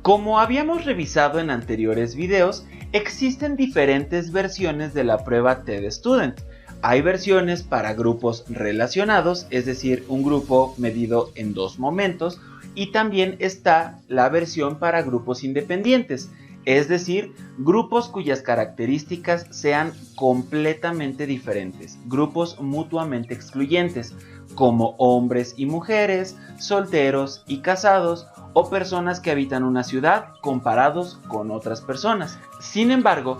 Como habíamos revisado en anteriores videos, existen diferentes versiones de la prueba TED Student. Hay versiones para grupos relacionados, es decir, un grupo medido en dos momentos, y también está la versión para grupos independientes, es decir, grupos cuyas características sean completamente diferentes, grupos mutuamente excluyentes, como hombres y mujeres, solteros y casados, o personas que habitan una ciudad comparados con otras personas. Sin embargo,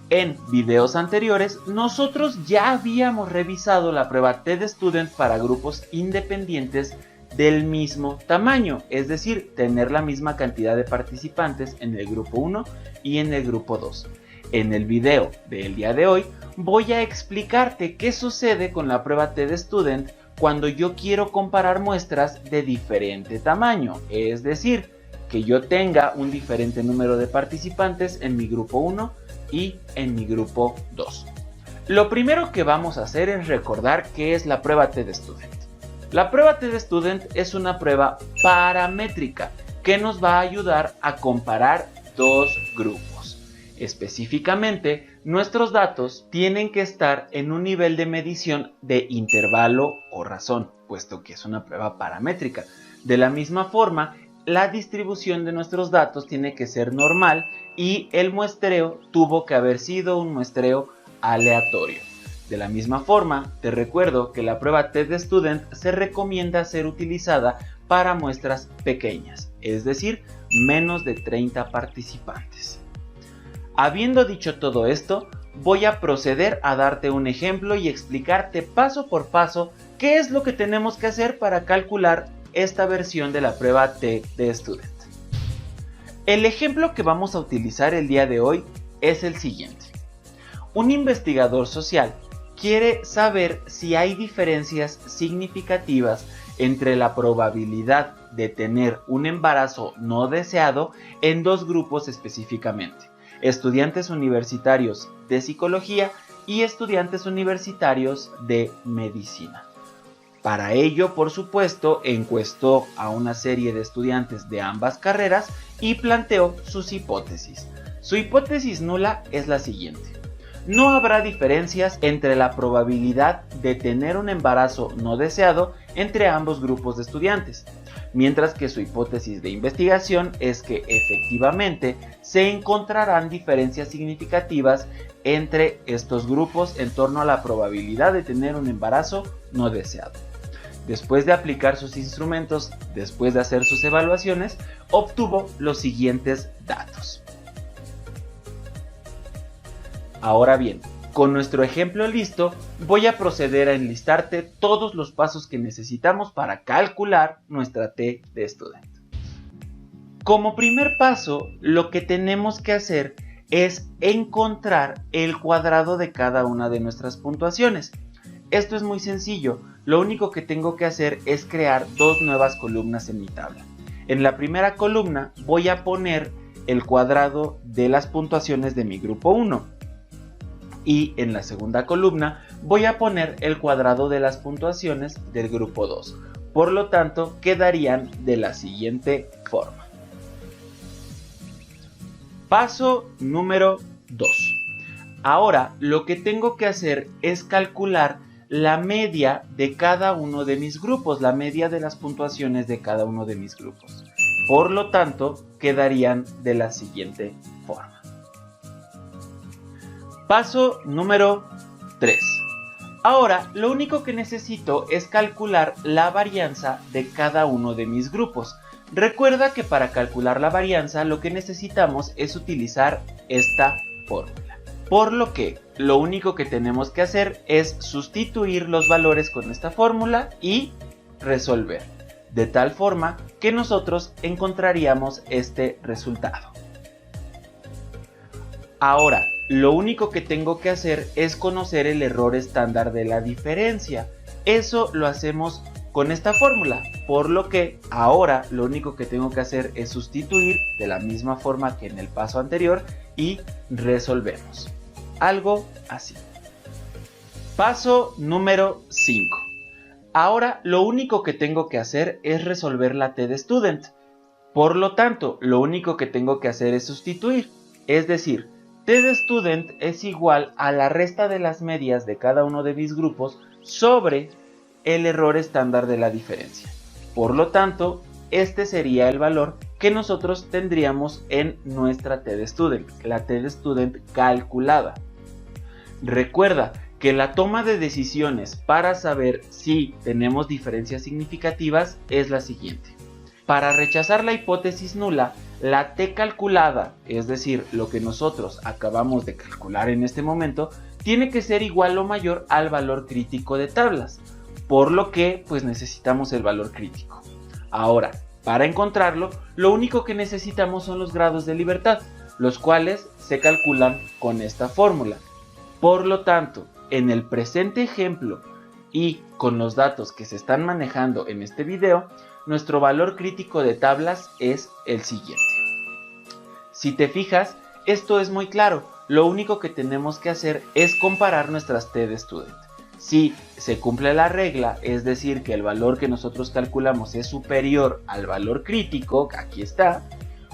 en videos anteriores, nosotros ya habíamos revisado la prueba TED Student para grupos independientes del mismo tamaño, es decir, tener la misma cantidad de participantes en el grupo 1 y en el grupo 2. En el video del día de hoy voy a explicarte qué sucede con la prueba TED Student cuando yo quiero comparar muestras de diferente tamaño, es decir, que yo tenga un diferente número de participantes en mi grupo 1 y en mi grupo 2. Lo primero que vamos a hacer es recordar qué es la prueba TED Student. La prueba TED Student es una prueba paramétrica que nos va a ayudar a comparar dos grupos. Específicamente, nuestros datos tienen que estar en un nivel de medición de intervalo o razón, puesto que es una prueba paramétrica. De la misma forma, la distribución de nuestros datos tiene que ser normal y el muestreo tuvo que haber sido un muestreo aleatorio. De la misma forma, te recuerdo que la prueba TED Student se recomienda ser utilizada para muestras pequeñas, es decir, menos de 30 participantes. Habiendo dicho todo esto, voy a proceder a darte un ejemplo y explicarte paso por paso qué es lo que tenemos que hacer para calcular esta versión de la prueba TED Student. El ejemplo que vamos a utilizar el día de hoy es el siguiente. Un investigador social quiere saber si hay diferencias significativas entre la probabilidad de tener un embarazo no deseado en dos grupos específicamente: estudiantes universitarios de psicología y estudiantes universitarios de medicina. Para ello, por supuesto, encuestó a una serie de estudiantes de ambas carreras y planteó sus hipótesis. Su hipótesis nula es la siguiente: no habrá diferencias entre la probabilidad de tener un embarazo no deseado entre ambos grupos de estudiantes, mientras que su hipótesis de investigación es que efectivamente se encontrarán diferencias significativas entre estos grupos en torno a la probabilidad de tener un embarazo no deseado. Después de aplicar sus instrumentos, después de hacer sus evaluaciones, obtuvo los siguientes datos. Ahora bien, con nuestro ejemplo listo, voy a proceder a enlistarte todos los pasos que necesitamos para calcular nuestra TED Student. Como primer paso, lo que tenemos que hacer es encontrar el cuadrado de cada una de nuestras puntuaciones. Esto es muy sencillo, lo único que tengo que hacer es crear dos nuevas columnas en mi tabla. En la primera columna voy a poner el cuadrado de las puntuaciones de mi grupo 1. Y en la segunda columna voy a poner el cuadrado de las puntuaciones del grupo 2. Por lo tanto, quedarían de la siguiente forma. Paso número 2. Ahora lo que tengo que hacer es calcular la media de cada uno de mis grupos, la media de las puntuaciones de cada uno de mis grupos. Por lo tanto, quedarían de la siguiente forma. Paso número 3. Ahora lo único que necesito es calcular la varianza de cada uno de mis grupos. Recuerda que para calcular la varianza lo que necesitamos es utilizar esta fórmula. Por lo que lo único que tenemos que hacer es sustituir los valores con esta fórmula y resolver. De tal forma que nosotros encontraríamos este resultado. Ahora, lo único que tengo que hacer es conocer el error estándar de la diferencia. Eso lo hacemos con esta fórmula, por lo que ahora lo único que tengo que hacer es sustituir de la misma forma que en el paso anterior y resolvemos. Algo así. Paso número 5. Ahora lo único que tengo que hacer es resolver la TED Student. Por lo tanto, lo único que tengo que hacer es sustituir, es decir, tdstudent es igual a la resta de las medias de cada uno de mis grupos sobre el error estándar de la diferencia. Por lo tanto, este sería el valor que nosotros tendríamos en nuestra tdstudent, la tdstudent calculada. Recuerda que la toma de decisiones para saber si tenemos diferencias significativas es la siguiente. Para rechazar la hipótesis nula, la t calculada, es decir, lo que nosotros acabamos de calcular en este momento, tiene que ser igual o mayor al valor crítico de tablas, por lo que pues necesitamos el valor crítico. Ahora, para encontrarlo, lo único que necesitamos son los grados de libertad, los cuales se calculan con esta fórmula. Por lo tanto, en el presente ejemplo y con los datos que se están manejando en este video, nuestro valor crítico de tablas es el siguiente. Si te fijas, esto es muy claro. Lo único que tenemos que hacer es comparar nuestras tdstudent. Si se cumple la regla, es decir, que el valor que nosotros calculamos es superior al valor crítico, aquí está,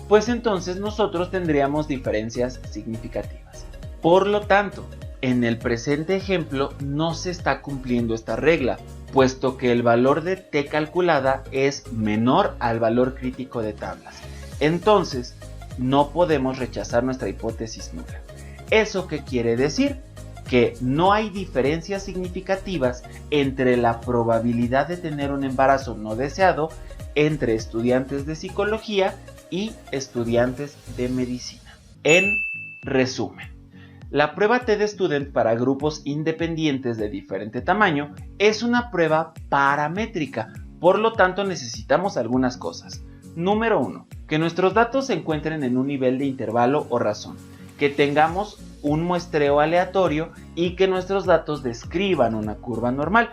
pues entonces nosotros tendríamos diferencias significativas. Por lo tanto, en el presente ejemplo no se está cumpliendo esta regla, puesto que el valor de t calculada es menor al valor crítico de tablas. Entonces, no podemos rechazar nuestra hipótesis nula. ¿Eso qué quiere decir? Que no hay diferencias significativas entre la probabilidad de tener un embarazo no deseado entre estudiantes de psicología y estudiantes de medicina. En resumen, la prueba tdstudent para grupos independientes de diferente tamaño es una prueba paramétrica, por lo tanto necesitamos algunas cosas. Número 1. Que nuestros datos se encuentren en un nivel de intervalo o razón, que tengamos un muestreo aleatorio y que nuestros datos describan una curva normal.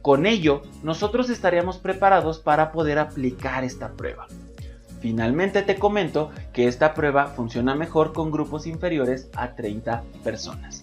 Con ello, nosotros estaríamos preparados para poder aplicar esta prueba. Finalmente te comento que esta prueba funciona mejor con grupos inferiores a 30 personas.